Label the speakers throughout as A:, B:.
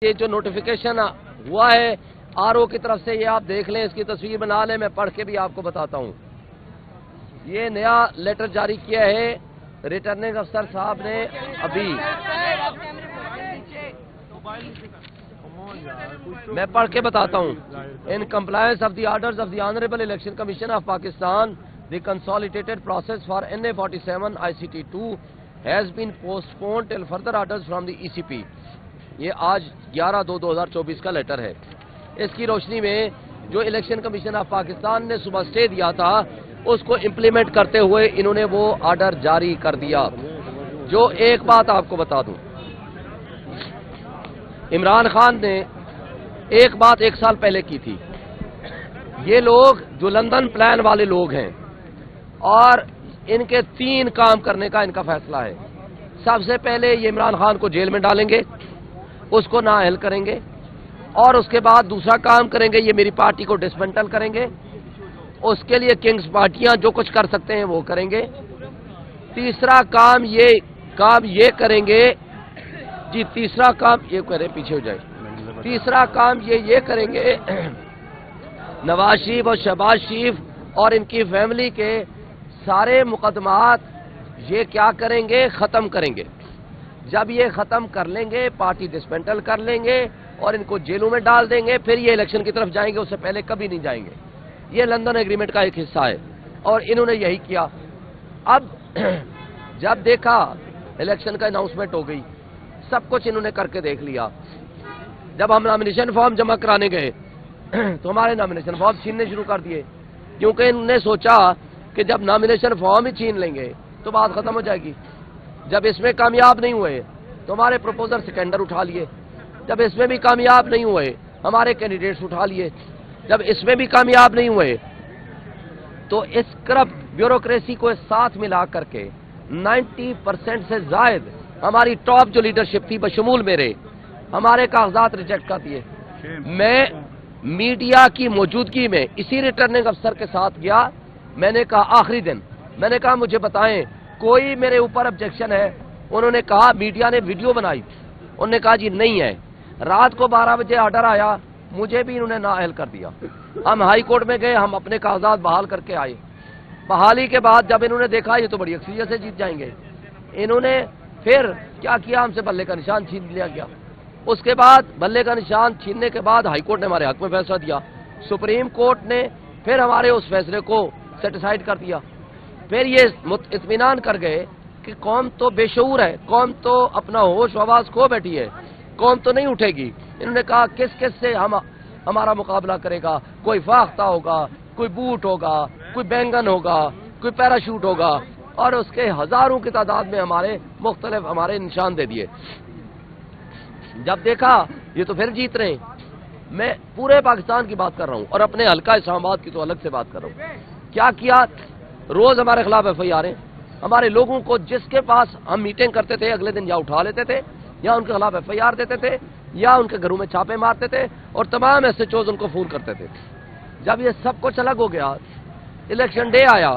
A: یہ جو نوٹیفیکیشن ہوا ہے آر او کی طرف سے، یہ آپ دیکھ لیں، اس کی تصویر بنا لیں، میں پڑھ کے بھی آپ کو بتاتا ہوں۔ یہ نیا لیٹر جاری کیا ہے ریٹرننگ افسر صاحب نے ابھی، میں پڑھ کے بتاتا ہوں۔ In compliance of the orders of the honourable Election Commission of Pakistan the consolidated process for NA-47 ICT2 has been postponed till further orders from the ECP۔ یہ آج 11/2/2024 کا لیٹر ہے۔ اس کی روشنی میں جو الیکشن کمیشن آف پاکستان نے صبح سٹے دیا تھا اس کو امپلیمنٹ کرتے ہوئے انہوں نے وہ آرڈر جاری کر دیا۔ جو ایک بات آپ کو بتا دوں، عمران خان نے ایک بات 1 سال پہلے کی تھی۔ یہ لوگ جو لندن پلان والے لوگ ہیں اور ان کے 3 کام کرنے کا ان کا فیصلہ ہے۔ سب سے پہلے یہ عمران خان کو جیل میں ڈالیں گے، اس کو نااہل کریں گے، اور اس کے بعد دوسرا کام کریں گے، یہ میری پارٹی کو ڈسمنٹل کریں گے۔ اس کے لیے کنگز پارٹیاں جو کچھ کر سکتے ہیں وہ کریں گے۔ تیسرا کام یہ کریں گے، جی تیسرا کام یہ کریں، پیچھے ہو جائے۔ تیسرا کام یہ کریں گے، نواز شریف اور شہباز شریف اور ان کی فیملی کے سارے مقدمات یہ کیا کریں گے، ختم کریں گے۔ جب یہ ختم کر لیں گے، پارٹی ڈسمنٹل کر لیں گے اور ان کو جیلوں میں ڈال دیں گے، پھر یہ الیکشن کی طرف جائیں گے، اس سے پہلے کبھی نہیں جائیں گے۔ یہ لندن ایگریمنٹ کا ایک حصہ ہے اور انہوں نے یہی کیا۔ اب جب دیکھا الیکشن کا اناؤنسمنٹ ہو گئی، سب کچھ انہوں نے کر کے دیکھ لیا۔ جب ہم نامینیشن فارم جمع کرانے گئے تو ہمارے نامینیشن فارم چھیننے شروع کر دیے، کیونکہ انہوں نے سوچا کہ جب نامینیشن فارم ہی چھین لیں گے تو بات ختم ہو جائے گی۔ جب اس میں کامیاب نہیں ہوئے تو ہمارے پروپوزر سیکنڈر اٹھا لیے، جب اس میں بھی کامیاب نہیں ہوئے ہمارے کینڈیڈیٹس اٹھا لیے، جب اس میں بھی کامیاب نہیں ہوئے تو اس کرپٹ بیوروکریسی کو ساتھ ملا کر کے 90% سے زائد ہماری ٹاپ جو لیڈرشپ تھی بشمول میرے، ہمارے کاغذات ریجیکٹ کر دیے۔ میں میڈیا کی موجودگی میں اسی ریٹرننگ افسر کے ساتھ گیا، میں نے کہا آخری دن، میں نے کہا مجھے بتائیں کوئی میرے اوپر آبجیکشن ہے؟ انہوں نے کہا میڈیا نے ویڈیو بنائی، انہوں نے کہا جی نہیں ہے۔ رات کو 12 بجے آرڈر آیا، مجھے بھی انہوں نے نااہل کر دیا۔ ہم ہائی کورٹ میں گئے، ہم اپنے کاغذات بحال کر کے آئے۔ بحالی کے بعد جب انہوں نے دیکھا یہ تو بڑی اکثریت سے جیت جائیں گے، انہوں نے پھر کیا کیا، ہم سے بلے کا نشان چھین لیا گیا۔ اس کے بعد بلے کا نشان چھیننے کے بعد ہائی کورٹ نے ہمارے حق میں فیصلہ دیا، سپریم کورٹ نے پھر ہمارے اس فیصلے کو سیٹیسفائیڈ کر دیا۔ پھر یہ اطمینان کر گئے کہ قوم تو بے شعور ہے، قوم تو اپنا ہوش و آواز کھو بیٹھی ہے، قوم تو نہیں اٹھے گی۔ انہوں نے کہا کس کس سے ہمارا مقابلہ کرے گا، کوئی فاختہ ہوگا، کوئی بوٹ ہوگا، کوئی بینگن ہوگا، کوئی پیراشوٹ ہوگا، اور اس کے ہزاروں کی تعداد میں ہمارے نشان دے دیے۔ جب دیکھا یہ تو پھر جیت رہے ہیں، میں پورے پاکستان کی بات کر رہا ہوں اور اپنے حلقہ اسلام آباد کی تو الگ سے بات کر رہا ہوں۔ کیا روز ہمارے خلاف FIR ہیں، ہمارے لوگوں کو جس کے پاس ہم میٹنگ کرتے تھے اگلے دن یا اٹھا لیتے تھے یا ان کے خلاف FIR دیتے تھے یا ان کے گھروں میں چھاپے مارتے تھے اور تمام SHOs ان کو فون کرتے تھے۔ جب یہ سب کچھ الگ ہو گیا، الیکشن ڈے آیا،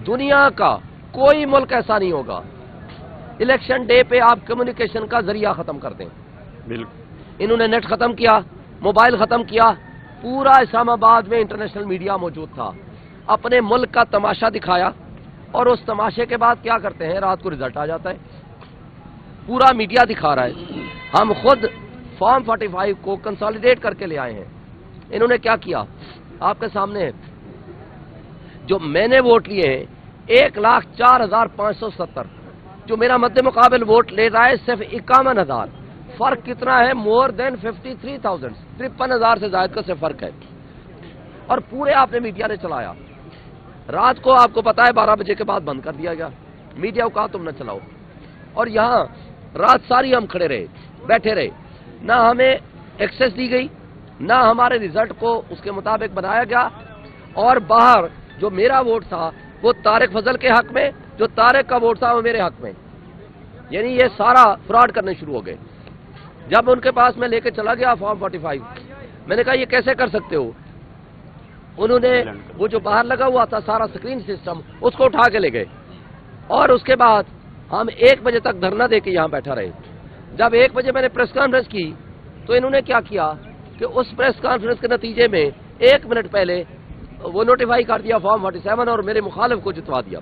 A: دنیا کا کوئی ملک ایسا نہیں ہوگا الیکشن ڈے پہ آپ کمیونیکیشن کا ذریعہ ختم کر دیں۔ انہوں نے نیٹ ختم کیا، موبائل ختم کیا، پورا اسلام آباد میں انٹرنیشنل میڈیا موجود تھا، اپنے ملک کا تماشا دکھایا، اور اس تماشے کے بعد کیا کرتے ہیں، رات کو رزلٹ آ جاتا ہے، پورا میڈیا دکھا رہا ہے۔ ہم خود فارم 45 کو کنسالیڈیٹ کر کے لے آئے ہیں۔ انہوں نے کیا کیا آپ کے سامنے ہے، جو میں نے ووٹ لیے ہیں 1,04,570، جو میرا مد مقابل ووٹ لے رہا ہے صرف 51,000، فرق کتنا ہے، مور دین 53,000، 53,000 سے زائد کا صرف فرق ہے، اور پورے آپ نے میڈیا نے چلایا۔ رات کو آپ کو پتا ہے 12 بجے کے بعد بند کر دیا گیا، میڈیا کو کہا تم نہ چلاؤ، اور یہاں رات ساری ہم کھڑے رہے، بیٹھے رہے، نہ ہمیں ایکسیس دی گئی، نہ ہمارے رزلٹ کو اس کے مطابق بنایا گیا، اور باہر جو میرا ووٹ تھا وہ طارق فضل کے حق میں، جو طارق کا ووٹ تھا وہ میرے حق میں، یعنی یہ سارا فراڈ کرنے شروع ہو گئے۔ جب ان کے پاس میں لے کے چلا گیا فارم 45، میں نے کہا یہ کیسے کر سکتے ہو؟ انہوں نے وہ جو باہر لگا ہوا تھا سارا سکرین سسٹم اس کو اٹھا کے لے گئے، اور اس کے بعد ہم 1 بجے تک دھرنا دے کے یہاں بیٹھا رہے۔ جب 1 بجے میں نے پریس کانفرنس کی تو انہوں نے کیا کیا کہ اس پریس کانفرنس کے نتیجے میں 1 منٹ پہلے وہ نوٹیفائی کر دیا فارم 47 اور میرے مخالف کو جتوا دیا،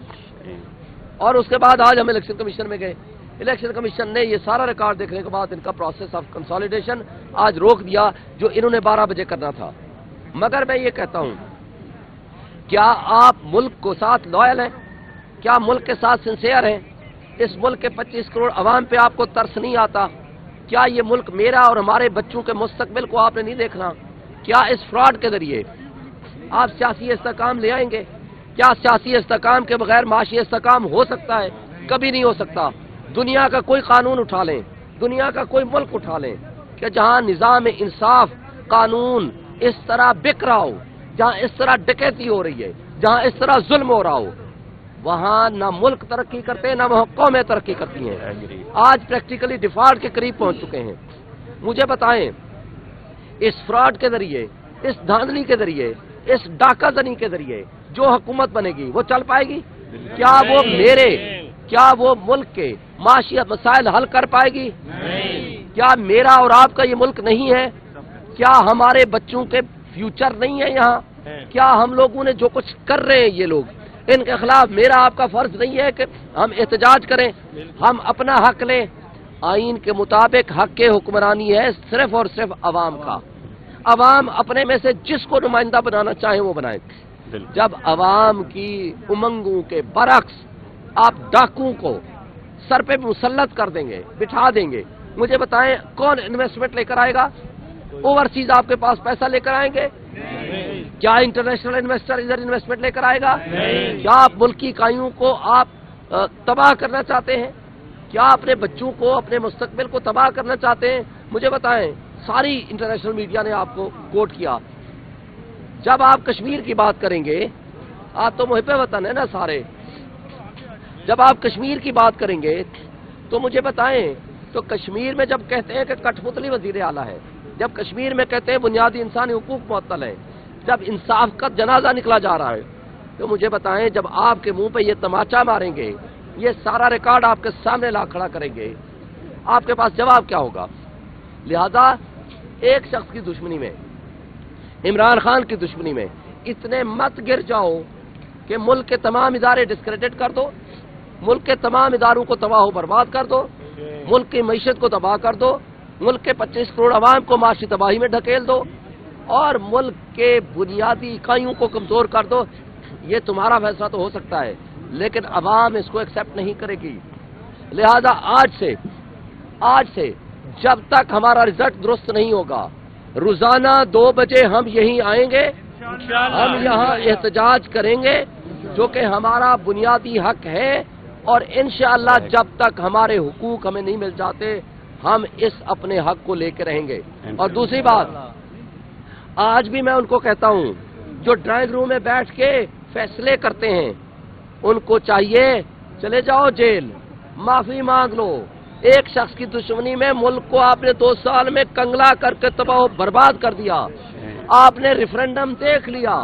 A: اور اس کے بعد آج ہم الیکشن کمیشن میں گئے، الیکشن کمیشن نے یہ سارا ریکارڈ دیکھنے کے بعد ان کا پروسیس آف کنسالیڈیشن آج روک دیا جو انہوں نے 12 بجے کرنا تھا۔ مگر میں یہ کہتا ہوں، کیا آپ ملک کو ساتھ لوئل ہیں؟ کیا ملک کے ساتھ سنسیئر ہیں؟ اس ملک کے 25 کروڑ عوام پہ آپ کو ترس نہیں آتا؟ کیا یہ ملک میرا اور ہمارے بچوں کے مستقبل کو آپ نے نہیں دیکھنا؟ کیا اس فراڈ کے ذریعے آپ سیاسی استحکام لے آئیں گے؟ کیا سیاسی استحکام کے بغیر معاشی استحکام ہو سکتا ہے؟ کبھی نہیں ہو سکتا۔ دنیا کا کوئی قانون اٹھا لیں، دنیا کا کوئی ملک اٹھا لیں کہ جہاں نظام انصاف قانون اس طرح بک رہا ہو، جہاں اس طرح ڈکیتی ہو رہی ہے، جہاں اس طرح ظلم ہو رہا ہو، وہاں نہ ملک ترقی کرتے ہیں نہ وہاں قومیں ترقی کرتی ہیں۔ آج پریکٹیکلی ڈیفالٹ کے قریب پہنچ چکے ہیں۔ مجھے بتائیں، اس فراڈ کے ذریعے، اس دھاندلی کے ذریعے، اس ڈاکہ زنی کے ذریعے جو حکومت بنے گی وہ چل پائے گی؟ کیا وہ ملک کے معاشی مسائل حل کر پائے گی؟ کیا میرا اور آپ کا یہ ملک نہیں ہے؟ کیا ہمارے بچوں کے فیوچر نہیں ہے یہاں؟ کیا ہم لوگوں نے جو کچھ کر رہے ہیں یہ لوگ، ان کے خلاف میرا آپ کا فرض نہیں ہے کہ ہم احتجاج کریں، ہم اپنا حق لیں؟ آئین کے مطابق حق حکمرانی ہے صرف اور صرف عوام کا۔ عوام اپنے میں سے جس کو نمائندہ بنانا چاہیں وہ بنائیں۔ جب عوام کی امنگوں کے برعکس آپ ڈاکوں کو سر پہ مسلط کر دیں گے، بٹھا دیں گے، مجھے بتائیں کون انویسٹمنٹ لے کر آئے گا؟ اوورسیز آپ کے پاس پیسہ لے کر آئیں گے؟ کیا انٹرنیشنل انویسٹر ادھر انویسٹمنٹ لے کر آئے گا؟ کیا آپ ملکی اکائیوں کو آپ تباہ کرنا چاہتے ہیں؟ کیا اپنے بچوں کو، اپنے مستقبل کو تباہ کرنا چاہتے ہیں؟ مجھے بتائیں، ساری انٹرنیشنل میڈیا نے آپ کو کوٹ کیا۔ جب آپ کشمیر کی بات کریں گے، آپ تو محب وطن ہیں نا سارے، جب آپ کشمیر کی بات کریں گے تو مجھے بتائیں، تو کشمیر میں جب کہتے ہیں کہ کٹھ پتلی وزیر اعلیٰ ہے، جب کشمیر میں کہتے ہیں بنیادی انسانی حقوق معطل ہیں، جب انصاف کا جنازہ نکلا جا رہا ہے، تو مجھے بتائیں جب آپ کے منہ پہ یہ تماچا ماریں گے، یہ سارا ریکارڈ آپ کے سامنے لا کھڑا کریں گے، آپ کے پاس جواب کیا ہوگا؟ لہذا ایک شخص کی دشمنی میں، عمران خان کی دشمنی میں اتنے مت گر جاؤ کہ ملک کے تمام ادارے ڈسکریڈٹ کر دو، ملک کے تمام اداروں کو تباہ و برباد کر دو، ملک کی معیشت کو تباہ کر دو، ملک کے 25 کروڑ عوام کو معاشی تباہی میں ڈھکیل دو، اور ملک کے بنیادی اکائیوں کو کمزور کر دو۔ یہ تمہارا فیصلہ تو ہو سکتا ہے، لیکن عوام اس کو ایکسپٹ نہیں کرے گی۔ لہذا آج سے جب تک ہمارا رزلٹ درست نہیں ہوگا، روزانہ 2 بجے ہم یہیں آئیں گے، ہم یہاں احتجاج کریں گے جو کہ ہمارا بنیادی حق ہے، اور انشاءاللہ جب تک ہمارے حقوق ہمیں نہیں مل جاتے ہم اس اپنے حق کو لے کے رہیں گے۔ اور دوسری بات، آج بھی میں ان کو کہتا ہوں جو ڈرائنگ روم میں بیٹھ کے فیصلے کرتے ہیں، ان کو چاہیے چلے جاؤ جیل، معافی مانگ لو۔ ایک شخص کی دشمنی میں ملک کو آپ نے 2 سال میں کنگلا کر کے تباہ و برباد کر دیا۔ آپ نے ریفرنڈم دیکھ لیا،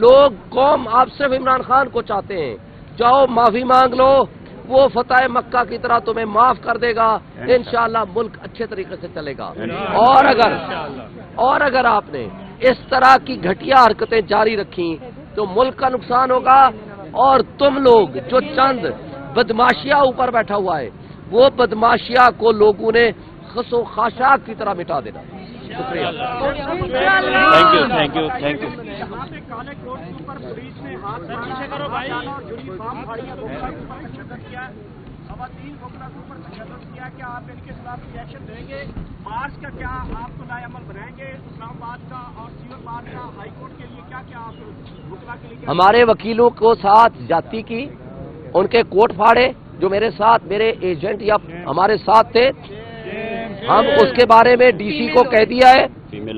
A: لوگ قوم آپ صرف عمران خان کو چاہتے ہیں، جاؤ معافی مانگ لو، وہ فتح مکہ کی طرح تمہیں معاف کر دے گا، انشاءاللہ ملک اچھے طریقے سے چلے گا۔ اور اگر آپ نے اس طرح کی گھٹیا حرکتیں جاری رکھی تو ملک کا نقصان ہوگا، اور تم لوگ جو چند بدماشیہ اوپر بیٹھا ہوا ہے، وہ بدماشیہ کو لوگوں نے خس و خاشاک کی طرح مٹا دینا۔ شکریہ۔
B: Thank you. خواتین کو اپنا اوپر تشدد کیا، کیا آپ ان کے خلاف ریئیکشن دیں گے؟ مارچ کا کیا آپ کو نئے عمل بنائیں گے؟ اسلام آباد کا اور سیور باد کا ہائی کورٹ کے لیے کیا کیا آپ وکلا کے لیے؟
A: ہمارے وکیلوں کو ساتھ جاتی کی، ان کے کوٹ پھاڑے جو میرے ساتھ میرے ایجنٹ یا ہمارے ساتھ تھے، ہم اس کے بارے میں ڈی سی کو کہہ دیا ہے،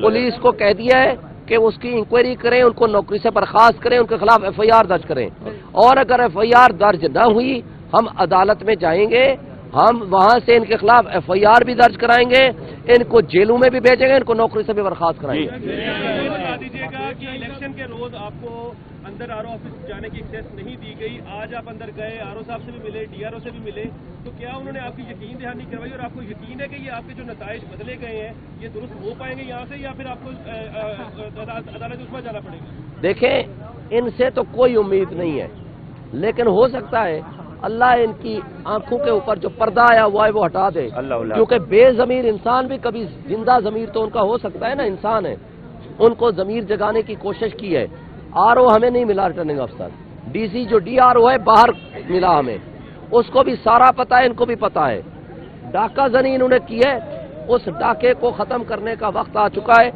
A: پولیس کو کہہ دیا ہے کہ اس کی انکوائری کریں، ان کو نوکری سے برخاست کریں، ان کے خلاف ایف آئی آر درج کریں، اور اگر ایف آئی آر درج نہ ہوئی ہم عدالت میں جائیں گے، ہم وہاں سے ان کے خلاف ایف آئی آر بھی درج کرائیں گے، ان کو جیلوں میں بھی بھیجیں گے، ان کو نوکری سے بھی برخاست کرائیں گے۔
B: کہ الیکشن کے روز آپ کو اندر آر او آفس جانے کی ایکسیس نہیں دی گئی، آج آپ اندر گئے، آر او صاحب سے بھی ملے، ڈی آر او سے بھی ملے، تو کیا انہوں نے آپ کی یقین دہانی کروائی اور آپ کو یقین ہے کہ یہ آپ کے جو نتائج بدلے گئے ہیں یہ درست ہو پائیں گے یہاں سے، یا پھر آپ کو عدالت عثمیٰ جانا پڑے گا؟
A: دیکھیں، ان سے تو کوئی امید نہیں ہے، لیکن ہو سکتا ہے اللہ ان کی آنکھوں کے اوپر جو پردہ آیا ہوا ہے وہ ہٹا دے، کیونکہ بے ضمیر انسان بھی کبھی زندہ ضمیر تو ان کا ہو سکتا ہے نا، انسان ہے، ان کو ضمیر جگانے کی کوشش کی ہے۔ آر او ہمیں نہیں ملا ریٹرننگ افسر، ڈی سی جو ڈی آر او ہے باہر ملا ہمیں، اس کو بھی سارا پتا ہے، ان کو بھی پتا ہے، ڈاکہ زنی انہوں نے کی ہے، اس ڈاکے کو ختم کرنے کا وقت آ چکا ہے۔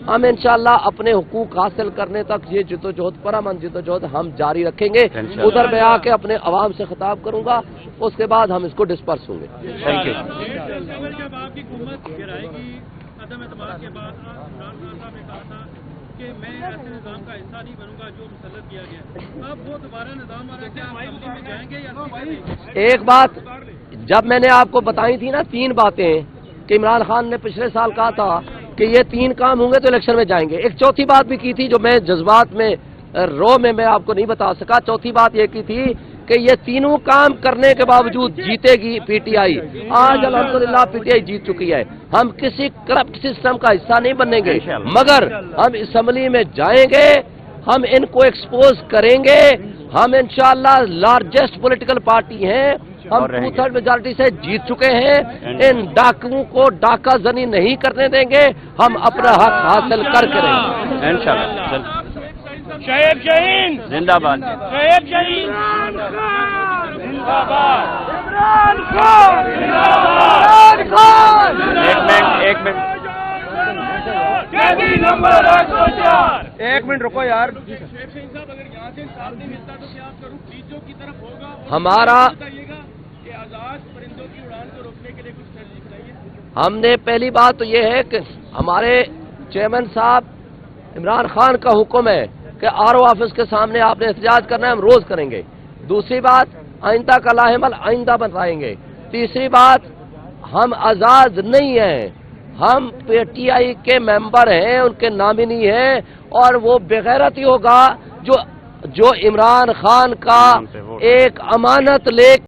A: ہم انشاءاللہ اپنے حقوق حاصل کرنے تک یہ جدوجہد، پرامن جدوجہد ہم جاری رکھیں گے۔ ادھر میں آ کے اپنے عوام سے خطاب کروں گا، اس کے بعد ہم اس کو ڈسپرس ہوں گے۔ Thank you.
B: جب آپ کی حکومت گرائے گی عدم اعتماد کے بعد عمران خان صاحب نے کہا تھا کہ میں ایسے نظام کا حصہ نہیں بنوں گا جو مسلط کیا گیا، اب وہ دوبارہ نظام آ رہا ہے، کیا اسمبلی میں جائیں گے یا
A: ایک بات جب میں نے آپ کو بتائی تھی نا، 3 باتیں کہ عمران خان نے پچھلے سال کہا تھا کہ یہ 3 کام ہوں گے تو الیکشن میں جائیں گے، ایک چوتھی بات بھی کی تھی جو میں جذبات میں میں آپ کو نہیں بتا سکا۔ چوتھی بات یہ کی تھی کہ یہ تینوں کام کرنے کے باوجود جیتے گی پی ٹی آئی۔ آج الحمدللہ پی ٹی آئی جیت چکی ہے۔ ہم کسی کرپٹ سسٹم کا حصہ نہیں بنیں گے، مگر ہم اسمبلی میں جائیں گے، ہم ان کو ایکسپوز کریں گے۔ ہم انشاءاللہ لارجسٹ پولیٹیکل پارٹی ہیں، ہم 2/3 میجارٹی سے جیت چکے ہیں، ان ڈاکوؤں کو ڈاکہ زنی نہیں کرنے دیں گے، ہم اپنا حق حاصل کر کریں گے انشاءاللہ۔
B: شعیب شاہین
C: زندہ باد،
B: شعیب شاہین زندہ باد، عمران خان زندہ باد،
C: ایک منٹ
B: قیدی نمبر 104۔
C: ایک منٹ رکو یار۔
B: شعیب شاہین صاحب، اگر یہاں سے انصاف نہیں ملتا تو کیا آپ کا رخ بیجوں کی طرف ہوگا؟
A: ہمارا
B: بتائیے گا کہ آزاد پرندوں کی اڑان کو روکنے کے لیے کچھ اسٹریٹجی بتائیے۔
A: ہم نے پہلی بات تو یہ ہے کہ ہمارے چیئرمین صاحب عمران خان کا حکم ہے کہ آر او آفس کے سامنے آپ نے احتجاج کرنا ہے، ہم روز کریں گے۔ دوسری بات، آئندہ کا لاحمل آئندہ بتائیں گے۔ تیسری بات، ہم آزاد نہیں ہیں، ہم پی ٹی آئی کے ممبر ہیں، ان کے نامنی ہیں، اور وہ بغیرت ہی ہوگا جو عمران خان کا ایک امانت لے